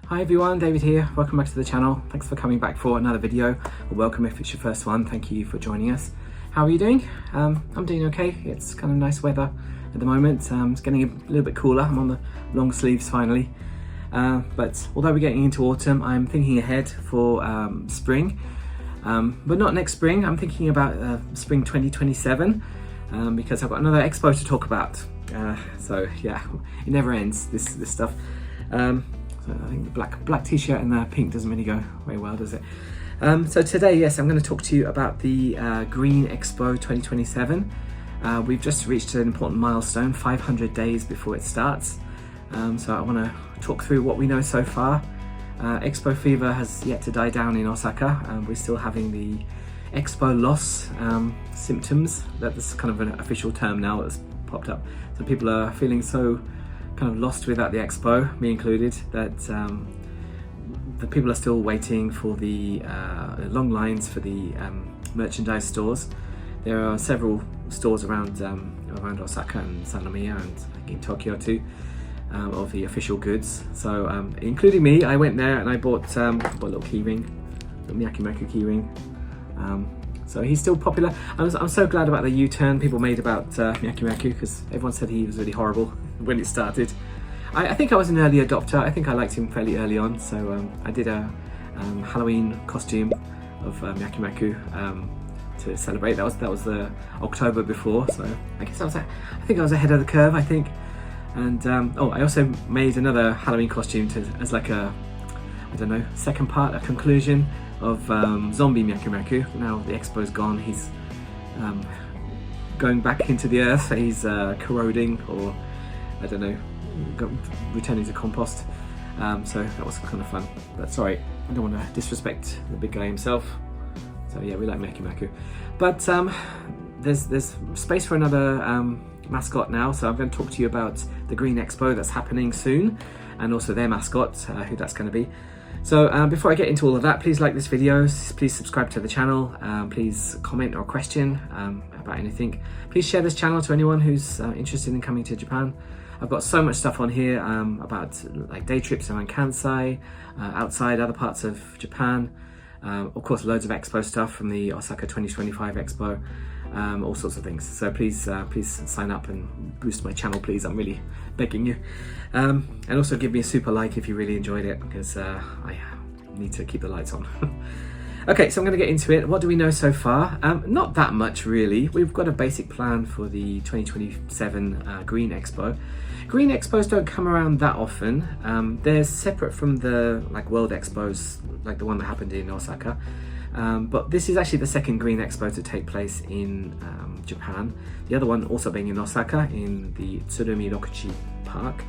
Hi everyone, David here. Welcome back to the channel. Thanks for coming back for another video. Or welcome if it's your first one. Thank you for joining us. How are you doing? I'm doing okay. It's kind of nice weather at the moment. It's getting a little bit cooler. I'm on the long sleeves finally. But although we're getting into autumn, I'm thinking ahead for spring. But not next spring. I'm thinking about spring 2027 because I've got another expo to talk about. So yeah, it never ends, this stuff. I think the black t-shirt and the pink doesn't really go very well, does it? So today, yes, I'm going to talk to you about the Green Expo 2027. We've just reached an important milestone, 500 days before it starts. So I want to talk through what we know so far. Expo fever has yet to die down in Osaka. We're still having the Expo loss symptoms. That's kind of an official term now that's popped up. So people are feeling so kind of lost without the expo, me included, that the people are still waiting for the long lines for the merchandise stores. There are several stores around Osaka and Sanomiya and in Tokyo too, of the official goods. So including me, I went there and I bought a little keyring, a Myakimaku keyring. So he's still popular. I'm so glad about the U-turn people made about Myakimaku, because everyone said he was really horrible when it started. I think I was an early adopter. I think I liked him fairly early on. So I did a Halloween costume of Myakimaku to celebrate. That was the October before. So I guess I think I was ahead of the curve, I think. And I also made another Halloween costume as like a, I don't know, second part, a conclusion of zombie Myakimaku. Now the expo's gone, he's going back into the earth, he's corroding, or I don't know, returning to compost. So that was kind of fun. But sorry, I don't want to disrespect the big guy himself. So yeah, we like Myakimaku. But there's space for another mascot now, so I'm going to talk to you about the Green Expo that's happening soon, and also their mascot, who that's going to be. So before I get into all of that, please like this video, please subscribe to the channel, please comment or question about anything. Please share this channel to anyone who's interested in coming to Japan. I've got so much stuff on here about like day trips around Kansai, outside other parts of Japan, of course loads of expo stuff from the Osaka 2025 Expo, all sorts of things. So please sign up and boost my channel, please. I'm really begging you. And also give me a super like if you really enjoyed it, because I need to keep the lights on. Okay, so I'm going to get into it. What do we know so far? Not that much really. We've got a basic plan for the 2027 Green Expo. Green Expos don't come around that often. They're separate from the World Expos, like the one that happened in Osaka. But this is actually the second Green Expo to take place in Japan. The other one also being in Osaka, in the Tsurumi Ryokuchi Park,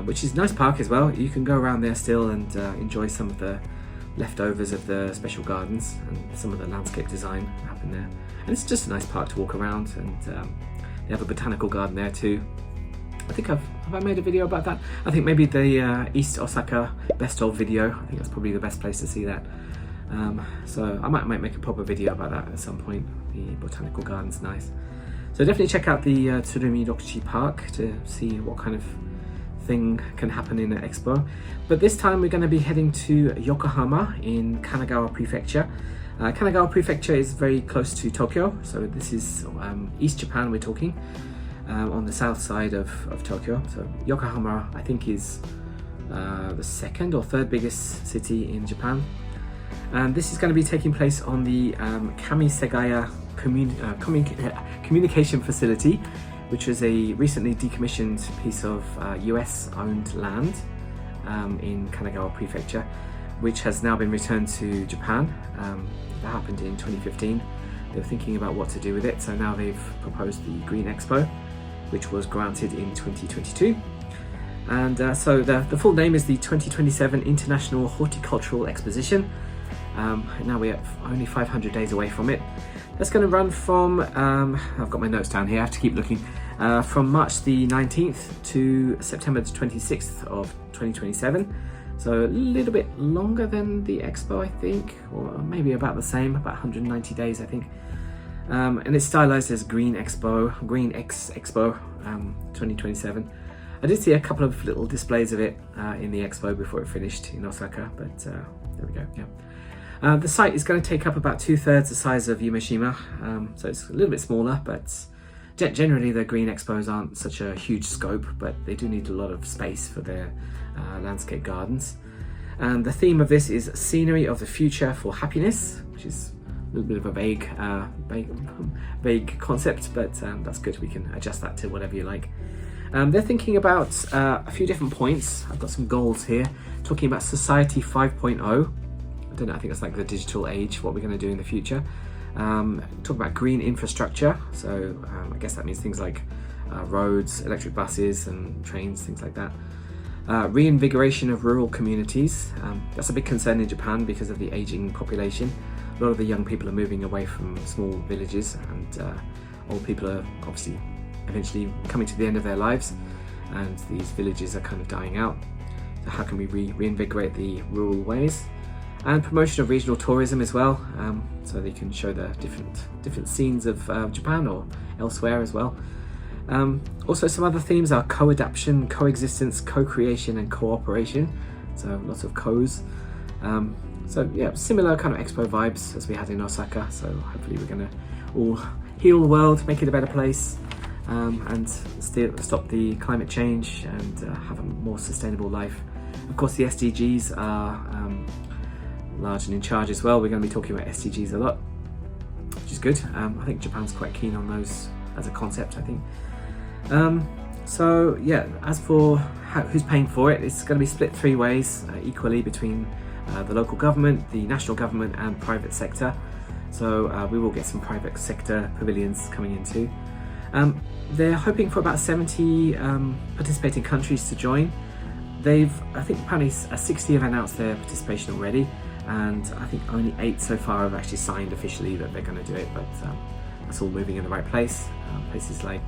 which is a nice park as well. You can go around there still and enjoy some of the leftovers of the special gardens and some of the landscape design that happened there. And it's just a nice park to walk around, and they have a botanical garden there too. I think have I made a video about that? I think maybe the East Osaka best of video. I think that's probably the best place to see that. So I might make a proper video about that at some point. The botanical garden's nice. So definitely check out the Tsurumi Ryokuchi Park to see what kind of thing can happen in the expo. But this time we're going to be heading to Yokohama in Kanagawa Prefecture. Kanagawa Prefecture is very close to Tokyo, so this is East Japan we're talking, on the south side of Tokyo. So Yokohama, I think, is the second or third biggest city in Japan. And this is going to be taking place on the Kamisegaya Communication Facility, which was a recently decommissioned piece of US-owned land in Kanagawa Prefecture, which has now been returned to Japan. That happened in 2015. They were thinking about what to do with it, so now they've proposed the Green Expo, which was granted in 2022. And so the full name is the 2027 International Horticultural Exposition. Now we're only 500 days away from it. That's going to run from, I've got my notes down here, I have to keep looking, from March the 19th to September the 26th of 2027. So a little bit longer than the Expo, I think, or maybe about the same, about 190 days, I think. And it's stylized as Green Expo, Green X Expo 2027. I did see a couple of little displays of it in the expo before it finished in Osaka, but there we go, yeah. The site is going to take up about 2/3 the size of Yumeshima, so it's a little bit smaller, but generally the Green Expos aren't such a huge scope, but they do need a lot of space for their landscape gardens. And the theme of this is Scenery of the Future for Happiness, which is a little bit of a vague concept, but that's good. We can adjust that to whatever you like. They're thinking about a few different points. I've got some goals here, talking about Society 5.0. I don't know, I think that's like the digital age, what we're going to do in the future. Talk about green infrastructure, so I guess that means things like roads, electric buses and trains, things like that. Reinvigoration of rural communities. That's a big concern in Japan because of the aging population. A lot of the young people are moving away from small villages, and old people are obviously eventually coming to the end of their lives, and these villages are kind of dying out. So how can we reinvigorate the rural ways? And promotion of regional tourism as well, so they can show the different scenes of Japan or elsewhere as well. Also, some other themes are co-adaptation, coexistence, co-creation and cooperation, so lots of co's. So yeah, similar kind of expo vibes as we had in Osaka, so hopefully we're going to all heal the world, make it a better place, and still stop the climate change and have a more sustainable life. Of course, the SDGs are large and in charge as well. We're going to be talking about SDGs a lot, which is good. I think Japan's quite keen on those as a concept, I think. So yeah, as for who's paying for it, it's going to be split 3 ways equally between the local government, the national government and private sector. So we will get some private sector pavilions coming in too. They're hoping for about 70 participating countries to join. I think apparently 60 have announced their participation already, and I think only 8 so far have actually signed officially that they're going to do it, but that's all moving in the right place. Places like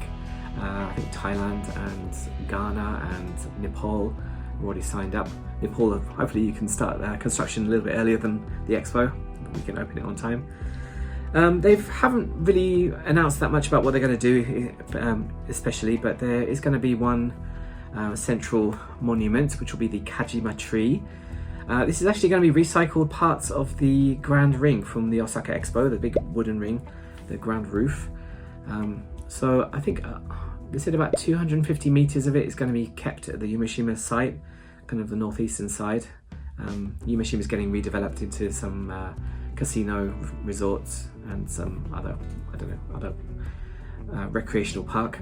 I think Thailand and Ghana and Nepal have already signed up. Nepal, hopefully you can start construction a little bit earlier than the expo, we can open it on time. They haven't really announced that much about what they're going to do, especially, but there is going to be one central monument, which will be the Kajima tree. This is actually going to be recycled parts of the Grand Ring from the Osaka Expo, the big wooden ring, the Grand Roof. So I think they said about 250 meters of it is going to be kept at the Yumeshima site, kind of the northeastern side. Yumeshima is getting redeveloped into some casino resorts and some other, recreational park.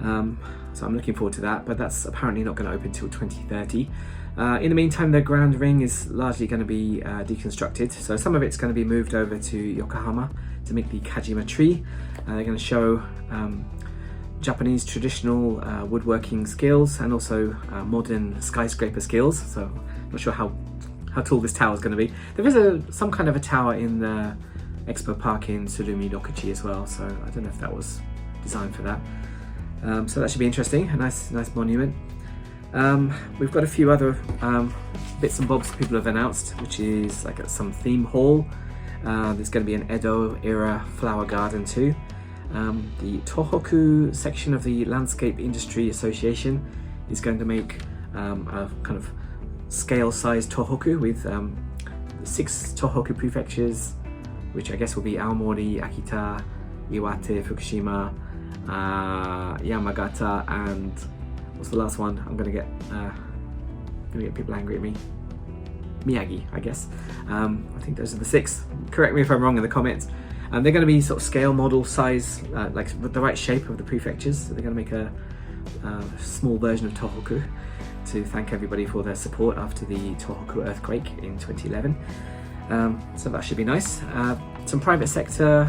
So I'm looking forward to that, but that's apparently not going to open till 2030. In the meantime, the Grand Ring is largely going to be deconstructed, so some of it's going to be moved over to Yokohama to make the Kajima tree. They're going to show Japanese traditional woodworking skills and also modern skyscraper skills, so I'm not sure how tall this tower is going to be. There is some kind of a tower in the Expo Park in Tsurumi Ryokuchi as well, so I don't know if that was designed for that. So that should be interesting, a nice monument. We've got a few other bits and bobs people have announced, which is like some theme hall. There's going to be an Edo era flower garden too. The Tohoku section of the Landscape Industry Association is going to make a kind of scale-sized Tohoku with 6 Tohoku prefectures, which I guess will be Aomori, Akita, Iwate, Fukushima, Yamagata, and what's the last one? I'm gonna get people angry at me. Miyagi, I guess. I think those are the 6. Correct me if I'm wrong in the comments. They're going to be sort of scale model size, like with the right shape of the prefectures. So they're going to make a small version of Tohoku to thank everybody for their support after the Tohoku earthquake in 2011. So that should be nice. Some private sector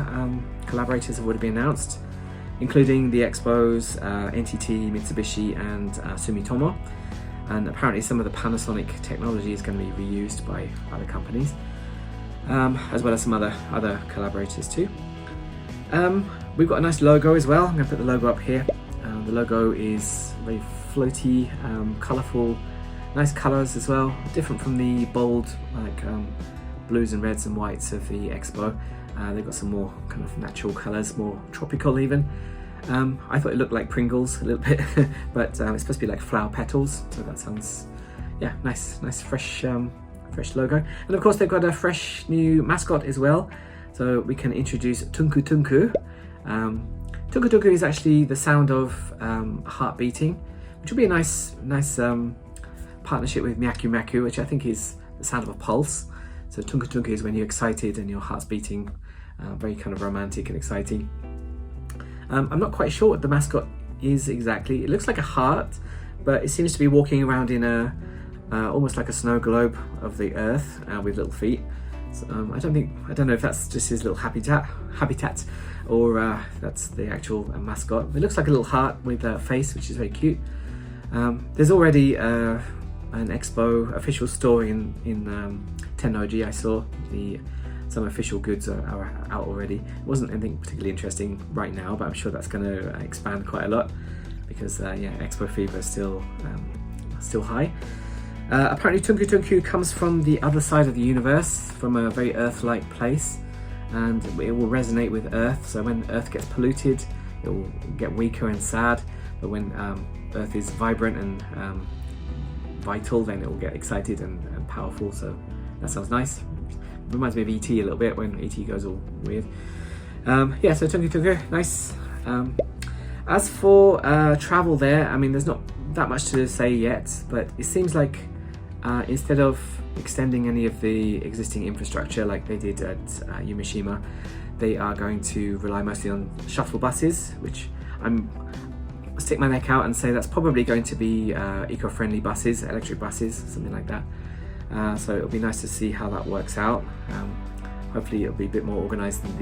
collaborators have already been announced, including the Expos, NTT, Mitsubishi and Sumitomo. And apparently some of the Panasonic technology is going to be reused by other companies, as well as some other collaborators too. We've got a nice logo as well. I'm going to put the logo up here. The logo is very floaty, colourful, nice colours as well, different from the bold like blues and reds and whites of the Expo. They've got some more kind of natural colours, more tropical even. I thought it looked like Pringles a little bit, but it's supposed to be like flower petals, so that sounds, yeah, nice fresh logo. And of course they've got a fresh new mascot as well, so we can introduce Tunku Tunku. Tunku Tunku is actually the sound of heart beating, which will be a nice partnership with Myaku Myaku, which I think is the sound of a pulse. So Tunku Tunku is when you're excited and your heart's beating, very kind of romantic and exciting. I'm not quite sure what the mascot is exactly. It looks like a heart, but it seems to be walking around in a almost like a snow globe of the earth with little feet. So, I don't know if that's just his little habitat or that's the actual mascot. It looks like a little heart with a face, which is very cute. There's already an expo official store in Tennoji. I saw some official goods are out already. It wasn't anything particularly interesting right now, but I'm sure that's going to expand quite a lot because yeah, Expo fever is still high. Apparently Tunku Tunku comes from the other side of the universe, from a very Earth-like place, and it will resonate with Earth. So when Earth gets polluted, it will get weaker and sad, but when Earth is vibrant and vital, then it will get excited and powerful. So that sounds nice. Reminds me of ET a little bit when ET goes all weird. Yeah, so Tunku Tunku, nice. As for travel there, I mean, there's not that much to say yet, but it seems like instead of extending any of the existing infrastructure like they did at Yumeshima, they are going to rely mostly on shuttle buses, which I'm stick my neck out and say that's probably going to be eco-friendly buses, electric buses, something like that. So it'll be nice to see how that works out. Hopefully it'll be a bit more organised than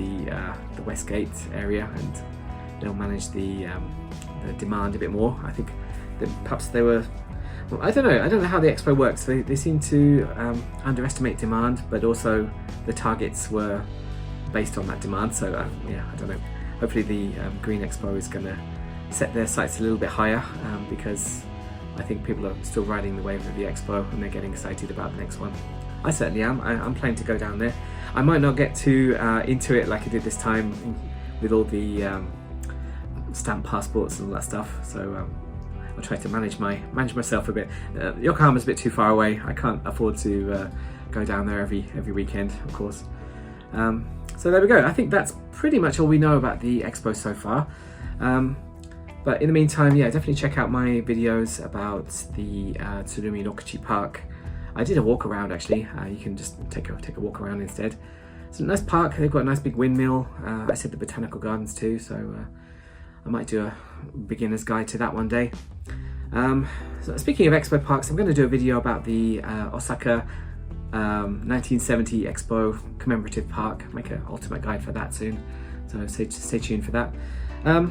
the Westgate area, and they'll manage the demand a bit more. I think that perhaps they were, well, I don't know how the expo works. They seem to underestimate demand, but also the targets were based on that demand. So yeah, I don't know. Hopefully the Green Expo is going to set their sights a little bit higher because I think people are still riding the wave of the expo and they're getting excited about the next one. I certainly am. I'm planning to go down there. I might not get too into it like I did this time with all the stamp passports and all that stuff. So I'll try to manage myself a bit. Yokohama's a bit too far away. I can't afford to go down there every weekend, of course. So there we go. I think that's pretty much all we know about the expo so far. But in the meantime, yeah, definitely check out my videos about the Tsurumi Ryokuchi Park. I did a walk around actually. You can just take a walk around instead. It's a nice park. They've got a nice big windmill. I said the botanical gardens too, so I might do a beginner's guide to that one day. So speaking of expo parks, I'm going to do a video about the Osaka 1970 Expo commemorative park. Make an ultimate guide for that soon. So stay tuned for that.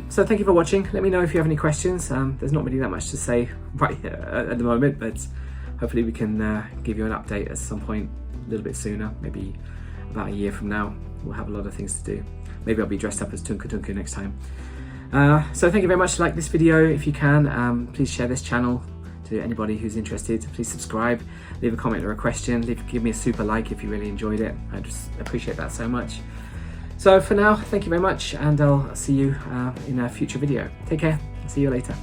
So thank you for watching. Let me know if you have any questions. There's not really that much to say right at the moment, but hopefully we can give you an update at some point a little bit sooner, maybe about a year from now. We'll have a lot of things to do. Maybe I'll be dressed up as Tunku Tunku next time. So thank you very much. Like this video if you can. Please share this channel to anybody who's interested. Please subscribe, leave a comment or a question, give me a super like if you really enjoyed it. I just appreciate that so much. So for now, thank you very much, and I'll see you in a future video. Take care. See you later.